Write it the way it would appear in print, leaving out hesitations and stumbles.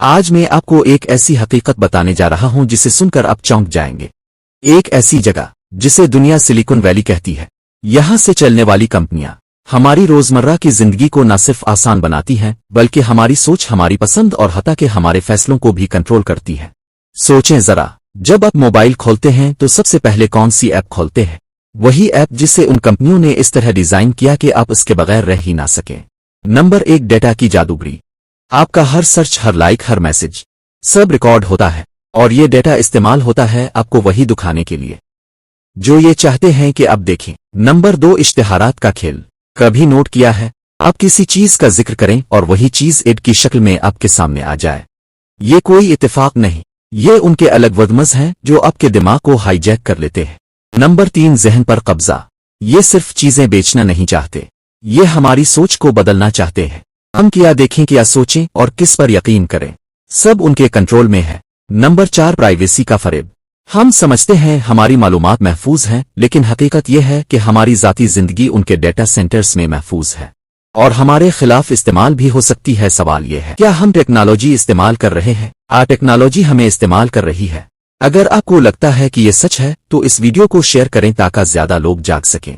آج میں آپ کو ایک ایسی حقیقت بتانے جا رہا ہوں جسے سن کر آپ چونک جائیں گے۔ ایک ایسی جگہ جسے دنیا سلیکن ویلی کہتی ہے، یہاں سے چلنے والی کمپنیاں ہماری روزمرہ کی زندگی کو نہ صرف آسان بناتی ہیں بلکہ ہماری سوچ، ہماری پسند اور حتیٰ کہ ہمارے فیصلوں کو بھی کنٹرول کرتی ہیں۔ سوچیں ذرا، جب آپ موبائل کھولتے ہیں تو سب سے پہلے کون سی ایپ کھولتے ہیں؟ وہی ایپ جسے ان کمپنیوں نے اس طرح ڈیزائن کیا کہ آپ اس کے بغیر رہ ہی نہ سکیں۔ نمبر 1، ڈیٹا کی جادوگری۔ آپ کا ہر سرچ، ہر لائک، ہر میسج سب ریکارڈ ہوتا ہے، اور یہ ڈیٹا استعمال ہوتا ہے آپ کو وہی دکھانے کے لیے جو یہ چاہتے ہیں کہ آپ دیکھیں۔ نمبر 2، اشتہارات کا کھیل۔ کبھی نوٹ کیا ہے، آپ کسی چیز کا ذکر کریں اور وہی چیز ایڈ کی شکل میں آپ کے سامنے آ جائے؟ یہ کوئی اتفاق نہیں، یہ ان کے الگورتھمز ہیں جو آپ کے دماغ کو ہائی جیک کر لیتے ہیں۔ نمبر 3، ذہن پر قبضہ۔ یہ صرف چیزیں بیچنا نہیں چاہتے، یہ ہماری سوچ کو بدلنا چاہتے ہیں۔ ہم کیا دیکھیں، کیا سوچیں اور کس پر یقین کریں، سب ان کے کنٹرول میں ہے۔ نمبر 4، پرائیویسی کا فریب۔ ہم سمجھتے ہیں ہماری معلومات محفوظ ہیں، لیکن حقیقت یہ ہے کہ ہماری ذاتی زندگی ان کے ڈیٹا سینٹرز میں محفوظ ہے اور ہمارے خلاف استعمال بھی ہو سکتی ہے۔ سوال یہ ہے، کیا ہم ٹیکنالوجی استعمال کر رہے ہیں؟ ٹیکنالوجی ہمیں استعمال کر رہی ہے؟ اگر آپ کو لگتا ہے کہ یہ سچ ہے تو اس ویڈیو کو شیئر کریں تاکہ زیادہ لوگ جاگ سکیں۔